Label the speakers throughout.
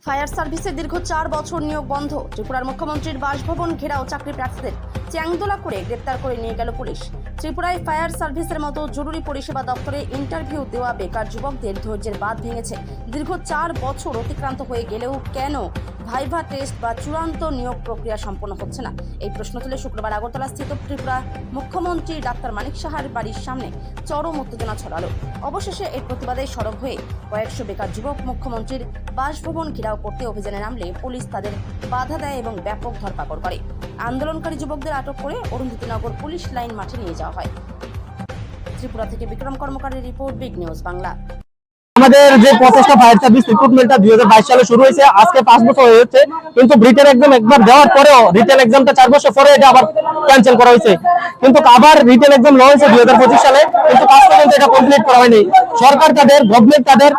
Speaker 1: Fire সার্ভিসে দীর্ঘ 4 বছর নিয়োগ বন্ধ। ত্রিপুরার মুখ্যমন্ত্রীর বাসভবন ঘেরাও চাকরি প্রার্থীদের চ্যাংদোলা করে গ্রেপ্তার করে নিয়ে গেল পুলিশ। ত্রিপুরায় ফায়ার সার্ভিসের মতো জরুরি পরিষেবা দপ্তরে ইন্টারভিউ দেওয়া বেকার যুবকদের ধৈর্যের বাঁধ ভেঙেছে। দীর্ঘ 4 বছর অতিক্রান্ত হয়ে গেলেও কেন ভাইভা টেস্ট বা চূড়ান্ত নিয়োগ প্রক্রিয়া সম্পন্ন হচ্ছে না, এই প্রশ্ন তুলে শুক্রবার আগরতলা স্থিত ত্রিপুরা মুখ্যমন্ত্রী ডাক্তার মানিক সাহার বাড়ির সামনে চরম উত্তেজনা ছড়ালো। অবশেষে এর প্রতিবাদে সরব হয়ে কয়েকশো বেকার যুবক মুখ্যমন্ত্রীর বাসভবন ঘেরাও করতে অভিযানে নামলে পুলিশ তাদের বাধা দেয় এবং ব্যাপক ধরপাকড় করে। আন্দোলনকারী যুবকদের আটক করে অরুন্ধতিনগর পুলিশ লাইন মাঠে নিয়ে যাওয়া হয়। ত্রিপুরা থেকে বিক্রম কর্মকারের রিপোর্ট, বিগ নিউজ বাংলা।
Speaker 2: আমাদের যে প্রচেষ্টা ফায়ার সার্ভিস রিক্রুটমেন্টটা 2022 সালে শুরু হয়েছে, আজকে 5 বছর হয়ে যাচ্ছে, কিন্তু রিটেন এক্সাম একবার দেওয়ার পরেও রিটেন এক্সামটা 4 বছর পরে এটা আবার ক্যান্সেল করা হয়েছে। কিন্তু আবার রিটেন এক্সাম নেওয়া হয়েছে 2025 সালে, কিন্তু 5 পর্যন্ত এটা কমপ্লিট করা হয়নি। সরকার তাদের, গভর্নমেন্ট তাদের,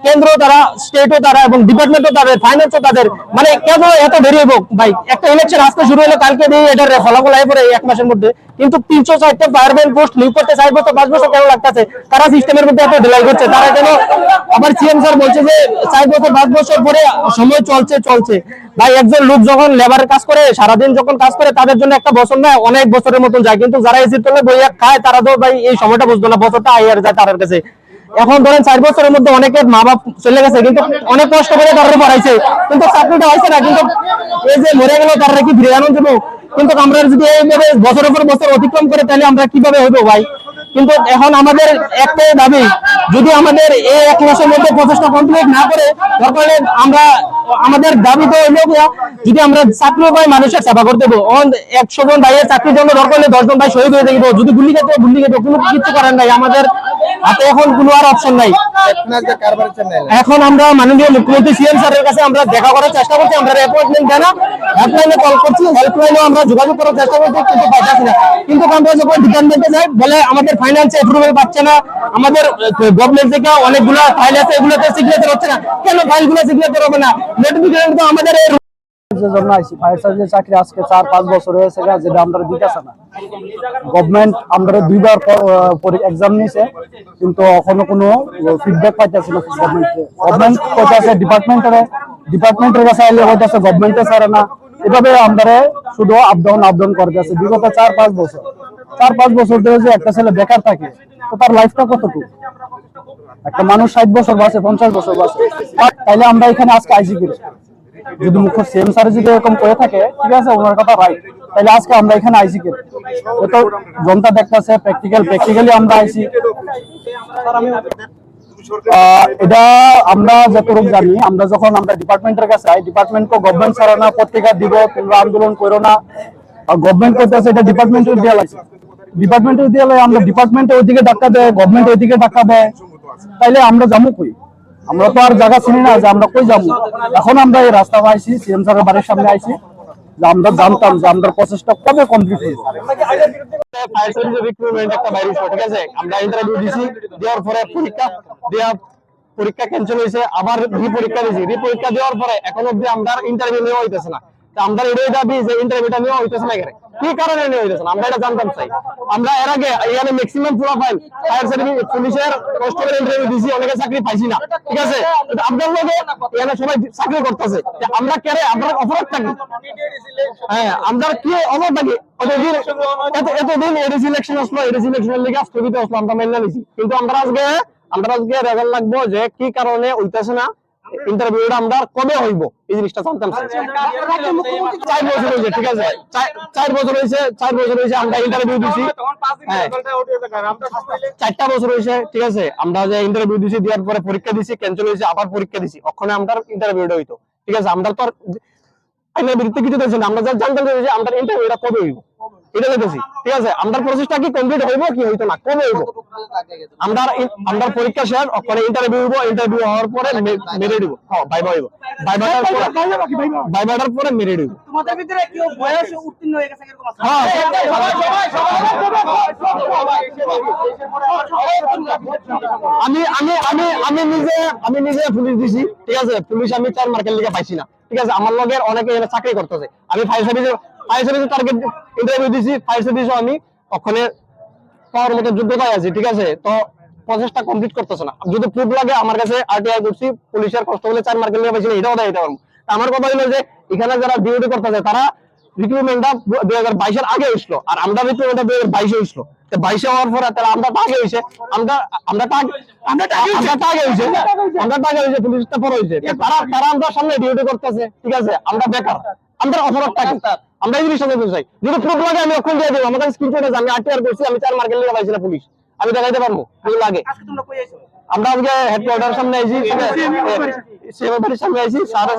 Speaker 2: কেন্দ্র তারা, স্টেটও তারা এবং ডিপার্টমেন্টও তাদের, ফাইন্যান্সও তাদের, মানে কেন এত দেরি হইব ভাই? একটা ইলেকশন আজকে শুরু হলো, কালকে দিয়ে এটার ফলাফল আয় পরে 1 মাসের মধ্যে, কিন্তু 360টা ফায়ারম্যান পোস্ট নিয়োগ করতে 4 বছর 5 বছর কেন লাগতেছে? তারা সিস্টেমের মধ্যে এত ঢিলাই করছে। তারা কেন আবার সিএম স্যার বলছে যে 4 বছর 5 বছর পরে সময় চলছে ভাই। একজন লোক যখন লেবারের কাজ করে, সারাদিন যখন কাজ করে, তাদের জন্য একটা বছর না অনেক বছরের মতন যায়, কিন্তু যারা এসির তলে বইয়া খায় তারা তো ভাই এই সময়টা বুঝতো না, বছরটা আইয়ার যায় তাদের কাছে। এখন ধরেন 4 বছরের মধ্যে অনেকের মা বাপ চলে গেছে, কিন্তু অনেক কষ্ট করে তারা পড়াইছে, কিন্তু চাকরিটা হয়েছে না। কিন্তু এই যে মরে গেল তারা কি ফিরে আনন্দ দেবো? কিন্তু আমরা যদি এইভাবে বছরের পর বছর অতিক্রম করে, তাহলে আমরা কিভাবে হইবো ভাই? কিন্তু এখন আমাদের একটাই দাবি, যদি আমাদের এই 1 মাসের মধ্যে প্রচেষ্টা কমপ্লিট না করে, দরকার আমরা আমাদের দাবি তো হইল যদি আমরা চাকরি পাই মানুষের সেবা করতে দেবো। 100 জন ভাইয়ের চাকরির জন্য দরকার হলে 10 জন ভাই শহীদ হয়ে দেখবো। যদি গুলি খেতে কোনো কিছু করার নাই, আমাদের হাতে এখন কোনো আর অপশন নাই। এখন আমরা মাননীয় মুখ্যমন্ত্রী সিএম স্যারের কাছে আমরা দেখা করার চেষ্টা করছি, আমরা অ্যাপয়েন্টমেন্ট দেয় না, হেল্পলাইনে কল করছি, হেল্পলাইনে আমরা যোগাযোগ করার চেষ্টা করছি, কিন্তু পাইতেছি না। কিন্তু আমরা যখন ডিপার্টমেন্টে যাই বলে আমাদের ফাইন্যান্সে অ্যাপ্রুভাল পাচ্ছে না, আমাদের গভর্নমেন্ট থেকে অনেকগুলো ফাইল আছে, এগুলোতে সিগনেচার হচ্ছে না। কেন ফাইলগুলো সিগনেচার হবে না? নোটিফিকেশন তো আমাদের
Speaker 3: জন্য আইসি ফায়ার সার্ভিসের চাকরি আজকে 4-5 বছর হয়েছে, যেটা আমরা দিতেছে না। গভর্নমেন্ট আমরা 2বার এক্সাম নিয়েছে, কিন্তু এখনো কোনো ফিডব্যাক পাইতেছে না। গভর্নমেন্ট কইতাছে ডিপার্টমেন্টের কাছে আইলে হইতাছে গভর্নমেন্টে ছাড়ে না। এভাবে আমরা শুধু আপ ডাউন করতেছে বিগত 4-5 বছর। 4-5 বছর ধরে যে একটা ছেলে বেকার থাকে, তো তার লাইফটা কতটুকু? একটা মানুষ 60 বছর বাঁচে, 50 বছর বাঁচে, তাইলে আমরা এখানে আজকে আইসি করি। যদি মুখ্য সিএম স্যার যদি এরকম করে থাকে, ঠিক আছে, ওনার কথা রাইট, তাহলে আজকে আমরা এখানে আইসি করি। তো জনতা দেখতেছে প্র্যাকটিক্যালি আমরা আইসি। এটা আমরা যতটুকু জানি, আমরা যখন আমরা ডিপার্টমেন্টের কাছে যাই, ডিপার্টমেন্ট তো গভর্নমেন্ট ছাড়া না, পত্রিকা দিব তোমরা আন্দোলন করো না, গভর্নমেন্ট করতেছে এটা ডিপার্টমেন্টের দেওয়া লাগছে। ডিপার্টমেন্টের দেওয়া আমরা ডিপার্টমেন্টে ওইদিকে ধাক্কা দেয়, গভর্নমেন্ট ওইদিকে ধাক্কা দেয়, তাইলে আমরা যাবো কই? আমরা তো আর জায়গা চিনি না যে আমরা কই যাবো। এখন আমরা এই রাস্তা আইসি, সিএম স্যারের বাড়ির সামনে আইসি, যে আমরা জানতাম যে আমরা প্রসেসটা কবে কমপ্লিট হয়েছে।
Speaker 2: ফায়ার সার্ভিস রিক্রুটমেন্ট একটা বাইরে ঠিক আছে, আমরা ইন্টারভিউ দিছি, দেওয়ার পরে পরীক্ষা ক্যান্সেল হয়েছে, আবার রি-পরীক্ষা দিয়েছি, রি-পরীক্ষা দেওয়ার পরে এখন অব্দি আমরা ইন্টারভিউ নেওয়া হইতেছে না। আমরা এটাই দাবি যে ইন্টারভিউটা নেওয়া হইতেছে না, কি কারণে নেওয়া হইতেছে না আমরা এটা জানতাম চাই। আমরা এর আগে এখানে ম্যাক্সিমাম প্রোফাইল ফায়ার সার্ভিস পুলিশের কনস্টেবল ইন্টারভিউ দিছি, অনেকে চাকরি পাইছি না, ঠিক আছে। আপনার লোকে এখানে সবাই চাকরি করতেছে, আমরা কেন আমরা অপরাধ থাকি? হ্যাঁ, আমরা কি অপরাধ থাকি? এতদিন এডিসি ইলেকশন আসলো, এডিসি ইলেকশনের লিগে স্থগিত আসলো, আমরা মেনে নিছি, কিন্তু আমরা আজকে রেজাল্ট লাগবো যে কি কারণে হইতেছে না, ইন্টারভিউটা আমরা কবে হইব এই জিনিসটা জানতাম। 4 বছর হয়েছে, ঠিক আছে, 4 বছর হয়েছে আমরা ইন্টারভিউ দিছি। হ্যাঁ, 4টা বছর হয়েছে, ঠিক আছে, আমরা যে ইন্টারভিউ দিছি, দেওয়ার পরে পরীক্ষা দিছি, ক্যান্সেল হয়েছে, আবার পরীক্ষা দিছি, ওখানে আমরা ইন্টারভিউটা হইতো, ঠিক আছে। আমরা তো আর আইনের বিরুদ্ধে কিছু দেখছি না, আমরা যা জানতাম যে আমরা ইন্টারভিউটা কবে হইব এটা দেখেছি, ঠিক আছে। আমরা প্রসেসটা কি কমপ্লিট হইব কি হইতো না, কবে হইব? আমরা পরীক্ষা শেষ, ওখানে ইন্টারভিউ হইব, ইন্টারভিউ হওয়ার পরে মেরে দিব, হ্যাঁ ভাইবা হইব, ভাইবাটার পরে মেরে দিব।
Speaker 4: তোমাদের ভিতরে কেউ বয়স উত্তীর্ণ হয়ে গেছে এরকম আছে?
Speaker 2: হ্যাঁ, আমি নিজে পুলিশ দিছি, ঠিক আছে, পুলিশ আমি 4 মার্কের লিগে পাইছি না, ঠিক আছে। আমার লগের অনেকে এখানে চাকরি করতেছে, আমি ফায়ার সার্ভিসে টার্গেট ইন্টারভিউ দিছি, ফায়ার সার্ভিসও আমি ওখানে পাওয়ার মতো যোগ্যতায় আছি, ঠিক আছে। তো প্রসেসটা কমপ্লিট করতেছে না। যদি প্রুফ লাগে আমার কাছে আরটিআই করছি, পুলিশের কনস্টেবলে 4 মার্কেল নিয়ে পাইছি, এটাও দেখাইতে পারবো। আমার কথা হলো যে এখানে যারা ডিউটি করতেছে তারা রিক্রুটমেন্টটা 2022 এর আগে হইছিল, আর আমরা রিক্রুটমেন্টটা 2022 এ হইছিল। তো 22 হওয়ার পরে তাহলে আমরা টাগে হইছে, আমরা টাগে হইছে, পুলিশটা পরে হইছে। তারা আমরা সামনে ডিউটি করতেছে, ঠিক আছে, আমরা বেকার, আমরা অপরাধ টাকি, আমরা এই জিনিসটা বলতে চাই। যদি প্রুফ লাগে আমি অক্ষণ দিয়ে দেবো, আমার কাছে স্ক্রিনশট আছে, আমি আরটিআর করছি, আমি 4 মার্কেল নিয়ে পাইছি না পুলিশ, আমি দেখাইতে পারবো যদি লাগে।
Speaker 4: আজকে তোমরা কই আইছো?
Speaker 2: আমরা আজকে হেডকোয়ার্টারের সামনে আইছি, সেবাবাড়ির সামনে আইছি, স্যারের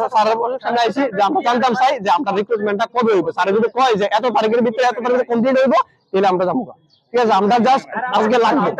Speaker 2: সামনে আইছি যে আমরা জানতাম চাই যে আমরা রিক্রুটমেন্টটা কবে হইব। স্যার যদি কয় যে এত তারিখের ভিতরে এত তারিখে কমপ্লিট হইব, তাহলে আমরা যাবো। ঠিক আছে, আমরা জাস্ট আজকে লাগবে।